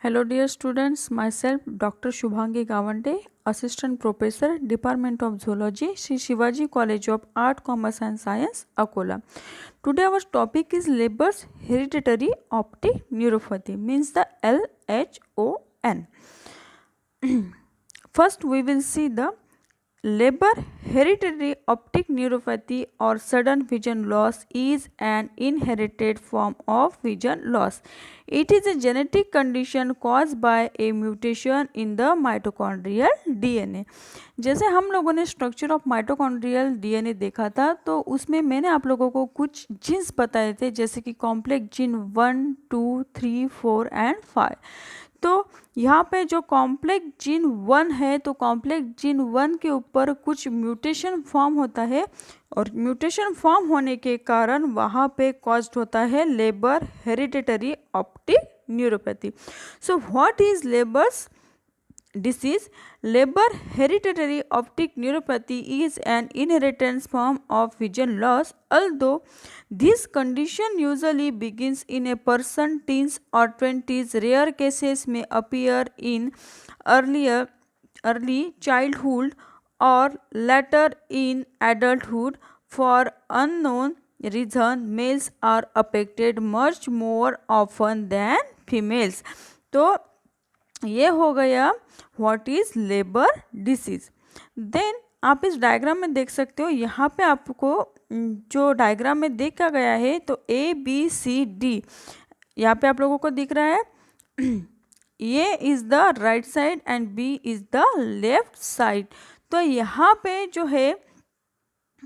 Hello dear students, myself Dr. Shubhangi Gawande, Assistant Professor, Department of Zoology, Sri Shivaji College of Art, Commerce and Science, Akola. Today our topic is Leber's hereditary optic neuropathy, means the LHON. First we will see the Leber hereditary optic neuropathy or sudden vision loss is an inherited form of vision loss. It is a genetic condition caused by a mutation in the mitochondrial DNA. जैसे हम लोगों ने structure of mitochondrial DNA देखा था, तो उसमें मैंने आप लोगों को कुछ जीन्स बताए थे, जैसे कि कॉम्प्लेक्स जीन 1, 2, 3, 4 एंड 5. तो यहाँ पे जो कॉम्प्लेक्स जीन 1 है, तो कॉम्प्लेक्स जीन 1 के ऊपर कुछ म्यूटेशन फॉर्म होता है और म्यूटेशन फॉर्म होने के कारण वहाँ पे कॉज्ड होता है labour hereditary optic neuropathy. So what is labours disease? Leber hereditary optic neuropathy is an inheritance form of vision loss, although this condition usually begins in a person's teens or 20s. Rare cases may appear in early childhood or later in adulthood. For unknown reason, males are affected much more often than females. तो ये हो गया what is Leber disease. Then आप इस diagram में देख सकते हो, यहाँ पे आपको जो डायग्राम में देखा गया है, तो ए बी सी डी यहाँ पे आप लोगों को दिख रहा है. A is the right side and B is the left side. तो यहाँ पे जो है,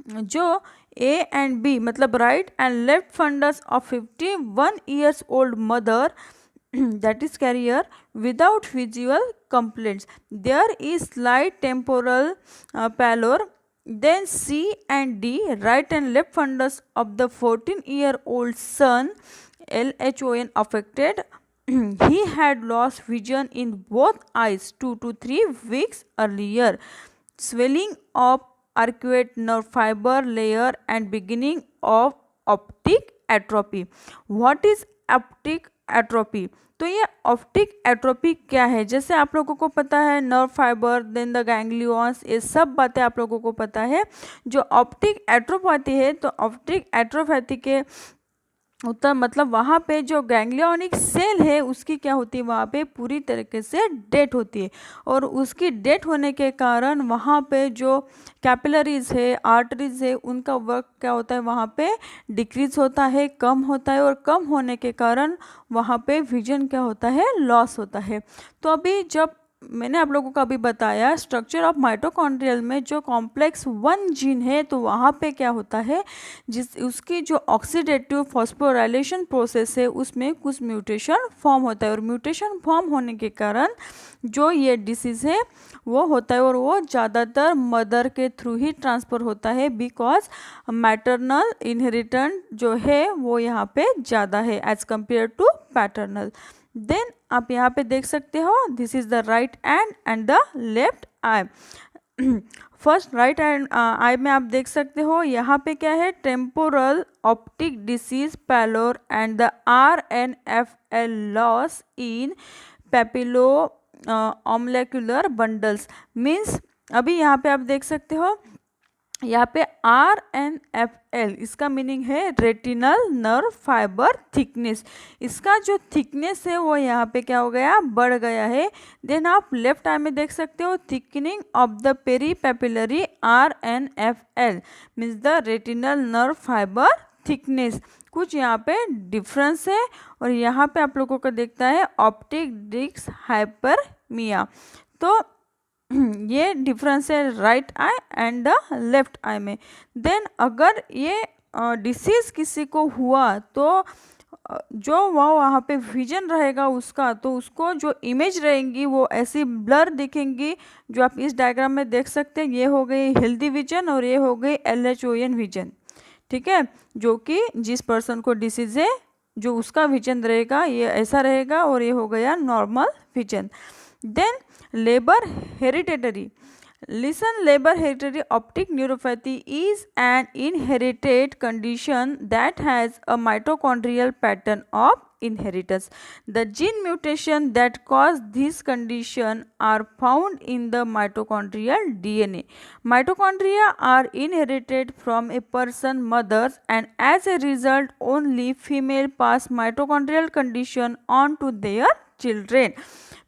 जो ए एंड बी मतलब right and left fundus of 51 years old mother that is carrier without visual complaints. There is slight temporal pallor. Then C and D, right and left fundus of the 14-year-old son, LHON affected. He had lost vision in both eyes 2 to 3 weeks earlier. Swelling of arcuate nerve fiber layer and beginning of optic atrophy. What is optic atrophy? तो ये optic atrophy क्या है? जैसे आप लोगों को पता है nerve fibre, then the ganglions, ये सब बातें आप लोगों को पता है. जो ऑप्टिक एट्रोपैथी है, तो ऑप्टिक एट्रोपैथी के उत्तर मतलब वहाँ पे जो गैंग्लियोनिक सेल है उसकी क्या होती है, वहाँ पे पूरी तरीके से डेथ होती है. और उसकी डेथ होने के कारण वहाँ पे जो कैपिलरीज है, आर्टरीज है, उनका वर्क क्या होता है, वहाँ पे डिक्रीज होता है, कम होता है. और कम होने के कारण वहाँ पे विजन क्या होता है, लॉस होता है. तो अभी जब मैंने आप लोगों को अभी बताया स्ट्रक्चर ऑफ माइटोकॉन्ड्रियल में जो कॉम्प्लेक्स 1 जीन है, तो वहाँ पे क्या होता है, जिस उसकी जो ऑक्सीडेटिव फॉस्फोराइलेशन प्रोसेस है उसमें कुछ म्यूटेशन फॉर्म होता है. और म्यूटेशन फॉर्म होने के कारण जो ये डिसीज़ है वो होता है, और वो ज़्यादातर मदर के थ्रू ही ट्रांसफ़र होता है, बिकॉज मैटरनल इनहेरिटेंट जो है वो यहाँ पे ज़्यादा है as compared to paternal. Then आप यहाँ पे देख सकते हो, this is the right and the left eye. First right hand eye में आप देख सकते हो, यहाँ पे क्या है, temporal optic disease pallor and the RNFL loss in papillomacular bundles. Means अभी यहाँ पे आप देख सकते हो, यहाँ पे RNFL इसका मीनिंग है रेटिनल नर्व फाइबर थिकनेस. इसका जो थिकनेस है वो यहाँ पे क्या हो गया, बढ़ गया है. देन आप लेफ्ट आई में देख सकते हो, thickening of the peripapillary RNFL means the retinal nerve fibre thickness. कुछ यहाँ पे डिफरेंस है. और यहाँ पे आप लोगों को देखता है ऑप्टिक डिस्क हाइपरमिया. तो ये डिफरेंस है right eye and the left eye में. देन अगर ये डिसीज़ किसी को हुआ, तो जो वहाँ पे विजन रहेगा उसका, तो उसको जो इमेज रहेंगी वो ऐसी ब्लर दिखेंगी, जो आप इस डायग्राम में देख सकते हैं. ये हो गई हेल्दी विजन और ये हो गई LHON विजन. ठीक है, जो कि जिस पर्सन को डिसीज़ है जो उसका विजन रहेगा ये ऐसा रहेगा, और ये हो गया normal vision. Then Leber hereditary. Listen, Leber hereditary optic neuropathy is an inherited condition that has a mitochondrial pattern of inheritance. The gene mutation that cause this condition are found in the mitochondrial DNA. Mitochondria are inherited from a person's mother, and as a result only female pass mitochondrial condition on to their children.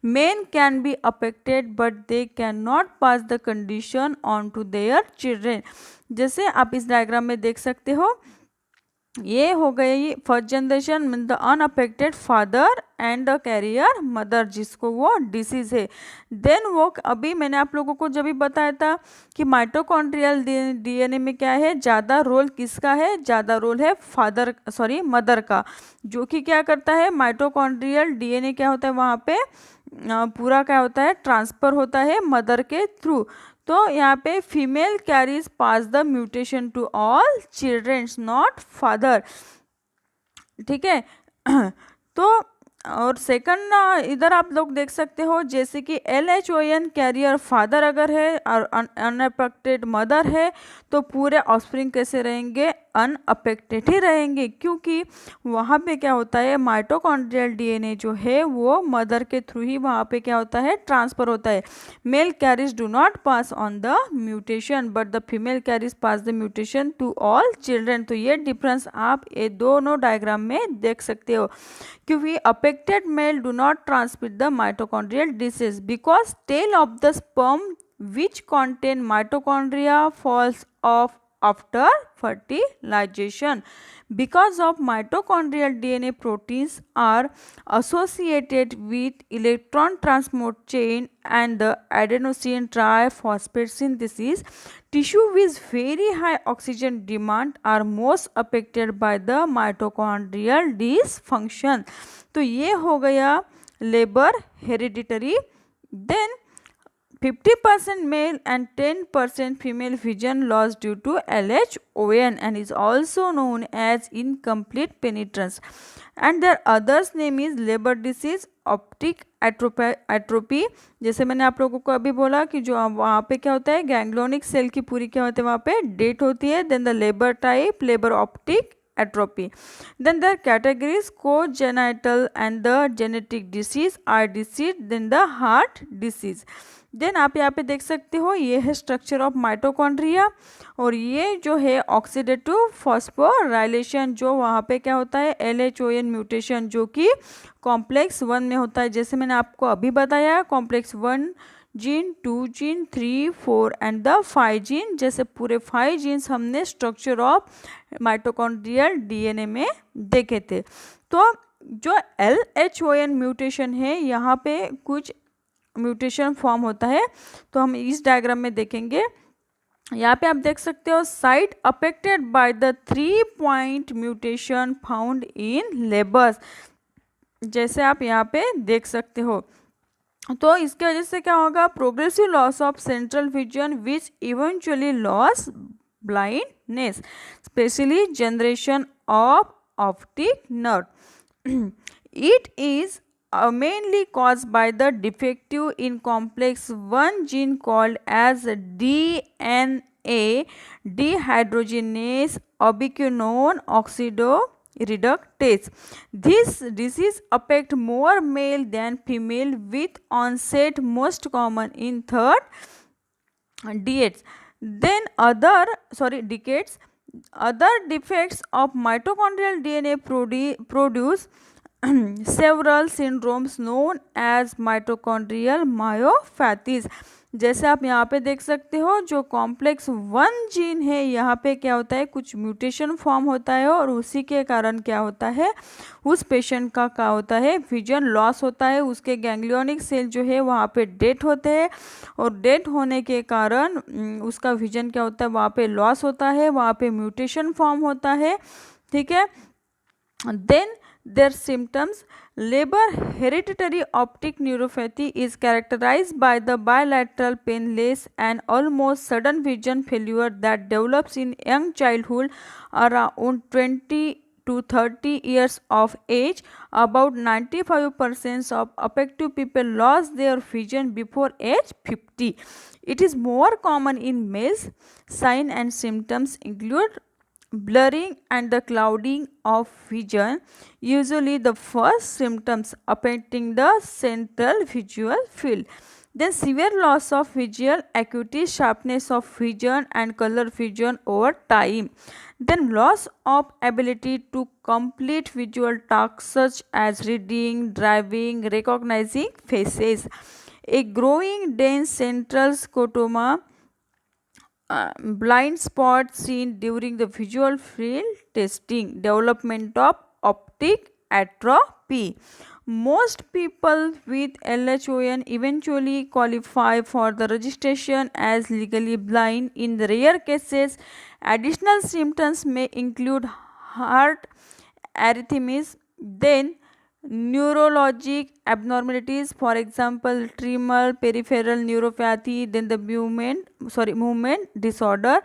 Men can be affected but they cannot pass the condition on to their children. जैसे आप इस diagram में देख सकते हो, ये हो गई first generation mean the unaffected father and the carrier mother, जिसको वो डिसीज है. देन वो अभी मैंने आप लोगों को जब भी बताया था कि माइटोकॉन्ड्रियल डीएनए में क्या है, ज़्यादा रोल किसका है, ज़्यादा रोल है मदर का, जो कि क्या करता है, माइटोकॉन्ड्रियल डीएनए क्या होता है वहाँ पे पूरा क्या होता है, ट्रांसफ़र होता है मदर के थ्रू. तो यहाँ पे female carries pass the mutation to all childrens not father. ठीक है. तो और सेकंड इधर आप लोग देख सकते हो जैसे कि LHON कैरियर फादर अगर है और अनअफेक्टेड मदर है तो पूरे ऑफस्प्रिंग कैसे रहेंगे, अनअफेक्टेड ही रहेंगे, क्योंकि वहाँ पे क्या होता है माइटोकॉन्ड्रियल डीएनए जो है वो मदर के थ्रू ही वहाँ पे क्या होता है ट्रांसफ़र होता है. Male carries do not pass on the mutation but the female carries pass the mutation to all children. तो ये डिफरेंस आप ये दोनों डायग्राम में देख सकते हो, क्योंकि affected male do not transmit the mitochondrial disease because tail of the sperm which contain mitochondria falls off after fertilization. Because of mitochondrial DNA proteins are associated with electron transport chain and the adenosine triphosphate synthesis, tissue with very high oxygen demand are most affected by the mitochondrial dysfunction. तो ये हो गया Leber hereditary. Then 50% male and 10% female vision loss due to LHON and is also known as incomplete penetrance. And their others name is Leber disease, optic atrophy. जैसे मैंने आप लोगों को अभी बोला कि जो वहाँ पे क्या होता है गैंग्लोनिक सेल की पूरी क्या होती है वहाँ पे डेट होती है. Then the Leber type, Leber optic atrophy. Then the categories congenital and the genetic disease, eye disease, then the heart disease. Then आप यहाँ पे देख सकते हो ये है स्ट्रक्चर ऑफ माइटोकॉन्ड्रिया और ये जो है ऑक्सीडेटिव फॉस्फोराइलेशन जो वहाँ पे क्या होता है LHON म्यूटेशन जो कि कॉम्प्लेक्स 1 में होता है. जैसे मैंने आपको अभी बताया complex 1 gene, 2 gene, 3, 4 and the 5 gene, जैसे पूरे 5 जीन्स हमने स्ट्रक्चर ऑफ माइटोकॉन्ड्रियल डीएनए में देखे थे. तो जो LHON म्यूटेशन है यहाँ पे कुछ म्यूटेशन फॉर्म होता है, तो हम इस डायग्राम में देखेंगे. यहाँ पे आप देख सकते हो site affected by the 3 point mutation found in labours, जैसे आप यहाँ पे देख सकते हो. तो इसके वजह से क्या होगा progressive loss of central vision which eventually loss blindness, specially generation of optic nerve. It is mainly caused by the defective in complex 1 gene called as DNA dehydrogenase ubiquinone oxidoreductase. This disease affects more male than female with onset most common in third decades. Decades. Other defects of mitochondrial DNA produce several syndromes known as mitochondrial myopathies. जैसे आप यहाँ पे देख सकते हो जो complex 1 gene है यहाँ पे क्या होता है कुछ म्यूटेशन फॉर्म होता है और उसी के कारण क्या होता है उस पेशेंट का क्या होता है विजन लॉस होता है, उसके गैंग्लियोनिक सेल जो है वहाँ पे डेथ होते हैं और डेथ होने के कारण उसका विजन क्या होता है वहाँ पे लॉस होता है, वहाँ पे म्यूटेशन फॉर्म होता है. ठीक है. Then their symptoms. Labor hereditary optic neuropathy is characterized by the bilateral painless and almost sudden vision failure that develops in young childhood around 20 to 30 years of age. About 95% of affected people lost their vision before age 50. It is more common in males. Signs and symptoms include blurring and the clouding of vision, usually the first symptoms affecting the central visual field. Then severe loss of visual acuity, sharpness of vision and color vision over time. Then loss of ability to complete visual tasks such as reading, driving, recognizing faces. A growing dense central scotoma, blind spot seen during the visual field testing, development of optic atrophy. Most people with LHON eventually qualify for the registration as legally blind. In the rare cases, additional symptoms may include heart arrhythmias, then neurologic abnormalities, for example tremor, peripheral neuropathy, then the movement disorder,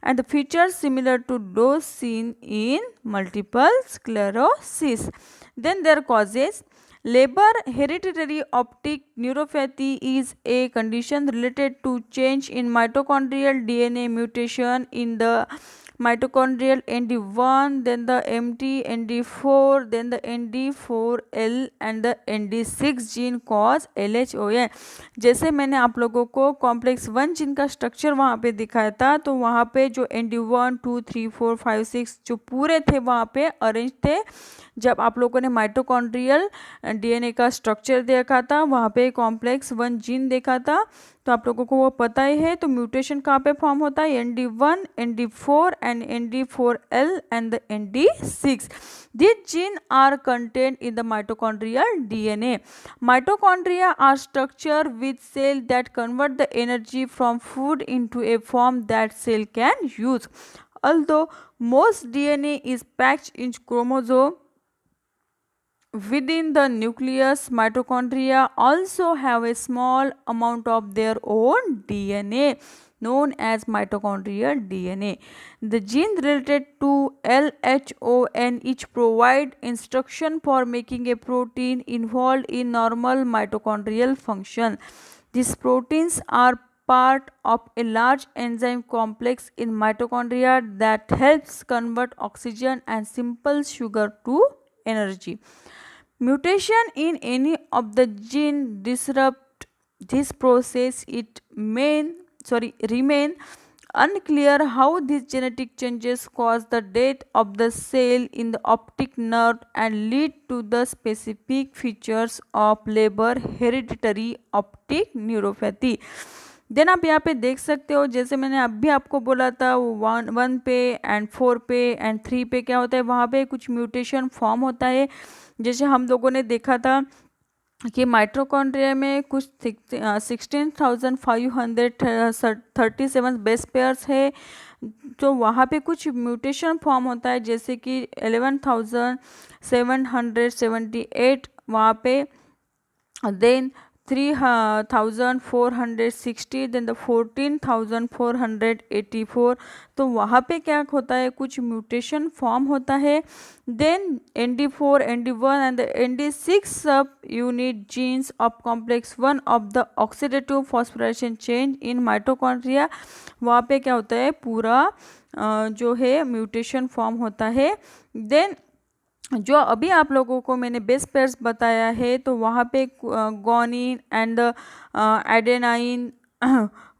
and the features similar to those seen in multiple sclerosis. Then their causes. Leber hereditary optic neuropathy is a condition related to change in mitochondrial DNA mutation in the mitochondrial ND1, then the MT ND4, then the ND4L and the ND6 gene cause LHON. जैसे मैंने आप लोगों को complex 1 gene का structure वहाँ पे दिखाया था, तो वहाँ पे जो ND1, 2, 3, 4, 5, 6 जो पूरे थे वहाँ पे अरेंज थे. जब आप लोगों ने माइटोकॉन्ड्रियल DNA का स्ट्रक्चर देखा था, वहाँ पे कॉम्प्लेक्स 1 जीन देखा था, तो आप लोगों को वो पता ही है. तो म्यूटेशन कहाँ पे फॉर्म होता है? ND1, ND4 and ND4L and the ND6. These genes are contained in the mitochondrial DNA. Mitochondria are structure with cells that convert the energy from food into a form that cell can use. Although most DNA is packed in chromosome within the nucleus, mitochondria also have a small amount of their own DNA known as mitochondrial DNA. The gene related to LHON each provide instruction for making a protein involved in normal mitochondrial function. These proteins are part of a large enzyme complex in mitochondria that helps convert oxygen and simple sugar to energy. Mutation in any of the gene disrupt this process. It remain unclear how these genetic changes cause the death of the cell in the optic nerve and lead to the specific features of Leber hereditary optic neuropathy. Then आप यहाँ पे देख सकते हो, जैसे मैंने अभी आपको बोला था 1 पे एंड 4 पे एंड 3 पे क्या होता है, वहाँ पे कुछ म्यूटेशन फॉर्म होता है. जैसे हम लोगों ने देखा था कि माइटोकॉन्ड्रिया में कुछ 16,537 बेस पेयर्स है, तो वहाँ पे कुछ म्यूटेशन फॉर्म होता है, जैसे कि 11,778 वहाँ पे, देन 3,460, देन द 14,484. तो वहाँ पे क्या होता है, कुछ म्यूटेशन फॉर्म होता है. Then ND4, ND1 and the ND6 सब unit jeans of complex 1 of the oxidative phosphorylation change in mitochondria, वहाँ पे क्या होता है, पूरा जो है म्यूटेशन फॉर्म होता है. देन जो अभी आप लोगों को मैंने बेस पेयर्स बताया है, तो वहाँ पे गोनिन एंड एडेनाइन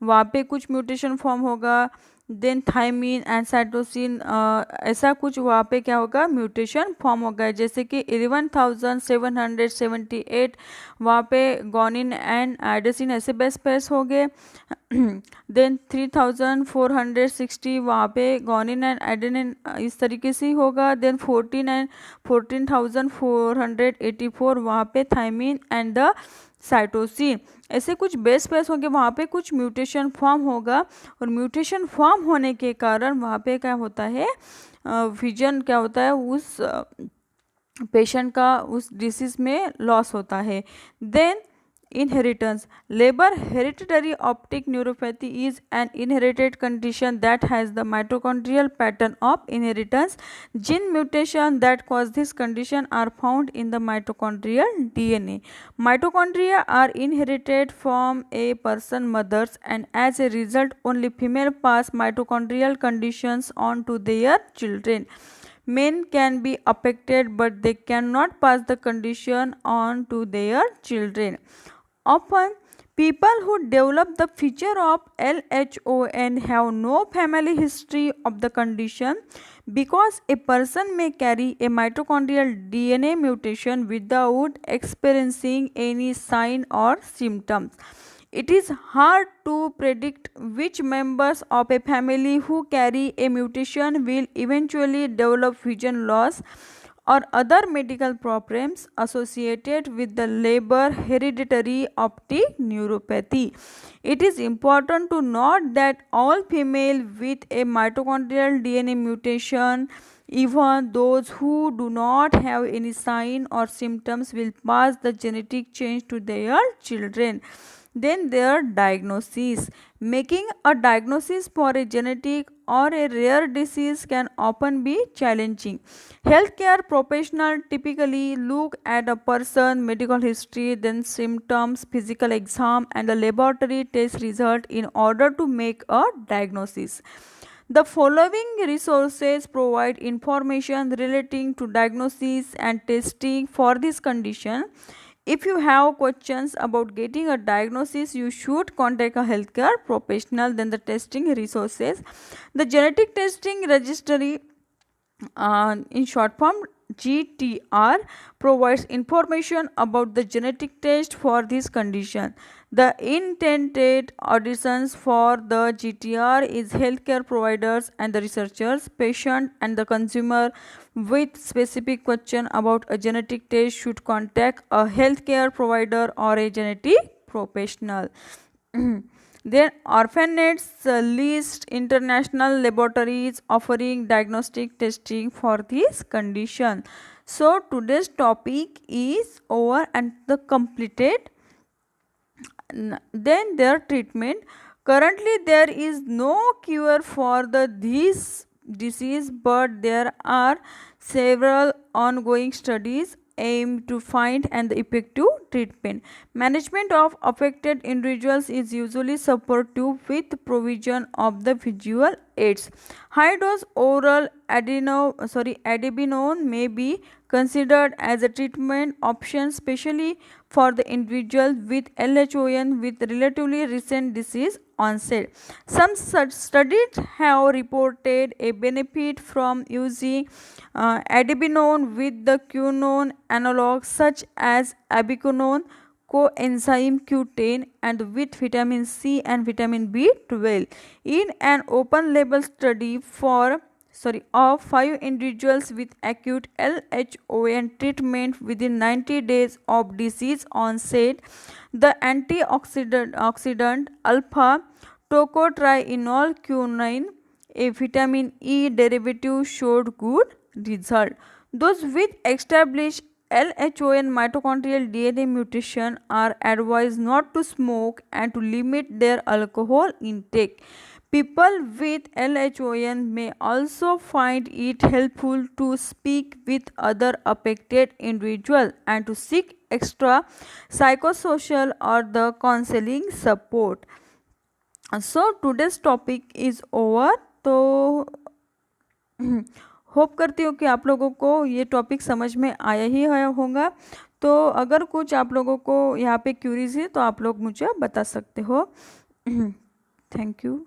वहाँ पे कुछ म्यूटेशन फॉर्म होगा. देन थाइमिन एंड साइटोसिन ऐसा कुछ वहाँ पे क्या होगा, म्यूटेशन फॉर्म होगा. जैसे कि 11,778 वहाँ पे गोनिन एंड एडेसिन ऐसे बेस पेयर्स हो गए. देन 3,460 वहाँ पे गोनिन एंड एडेनिन इस तरीके से ही होगा. देन 14,484 वहाँ पे थाइमिन एंड द साइटोसिन ऐसे कुछ बेस पेयर्स होंगे, वहाँ पे कुछ म्यूटेशन फॉर्म होगा. और म्यूटेशन फॉर्म होने के कारण वहाँ पे क्या होता है, विजन क्या होता है, उस पेशेंट का उस डिसीज़ में लॉस होता है. Then Inheritance. Leber hereditary optic neuropathy is an inherited condition that has the mitochondrial pattern of inheritance. Gene mutation that cause this condition are found in the mitochondrial DNA. Mitochondria are inherited from a person's mothers, and as a result only female pass mitochondrial conditions on to their children. Men can be affected but they cannot pass the condition on to their children. Often, people who develop the feature of LHON have no family history of the condition because a person may carry a mitochondrial DNA mutation without experiencing any sign or symptoms. It is hard to predict which members of a family who carry a mutation will eventually develop vision loss or other medical problems associated with the Leber hereditary optic neuropathy. It is important to note that all female with a mitochondrial DNA mutation, even those who do not have any sign or symptoms, will pass the genetic change to their children. Then their diagnosis. Making a diagnosis for a genetic or a rare disease can often be challenging. Healthcare professionals typically look at a person's medical history, then symptoms, physical exam, and the laboratory test result in order to make a diagnosis. The following resources provide information relating to diagnosis and testing for this condition. If you have questions about getting a diagnosis, you should contact a healthcare professional. Then the testing resources. The genetic testing registry, in short form GTR, provides information about the genetic test for this condition. The intended auditions for the GTR is healthcare providers and the researchers, patient and the consumer with specific question about a genetic test should contact a healthcare provider or a genetic professional. Then Orphanet's list international laboratories offering diagnostic testing for this condition. So today's topic is over and the completed. Then their treatment. Currently there is no cure for this disease, but there are several ongoing studies aim to find an effective treatment. Management of affected individuals is usually supportive with provision of the visual aids. High dose oral adenosine may be considered as a treatment option, especially for the individual with LHON with relatively recent disease onset. Some such studies have reported a benefit from using adenosine with the quinone analogs such as abiquinone, coenzyme Q10, and with vitamin C and vitamin B12. In an open label study of 5 individuals with acute LHON treatment within 90 days of disease onset, the antioxidant alpha tocotrienol quinine, a vitamin E derivative, showed good result. Those with established LHON mitochondrial DNA mutation are advised not to smoke and to limit their alcohol intake. People with LHON may also find it helpful to speak with other affected individuals and to seek extra psychosocial or the counseling support. So today's topic is over. तो hope करती हूँ कि आप लोगों को ये topic समझ में आया ही होगा. तो अगर कुछ आप लोगों को यहाँ पे क्यूरीज है तो आप लोग मुझे बता सकते हो. Thank you.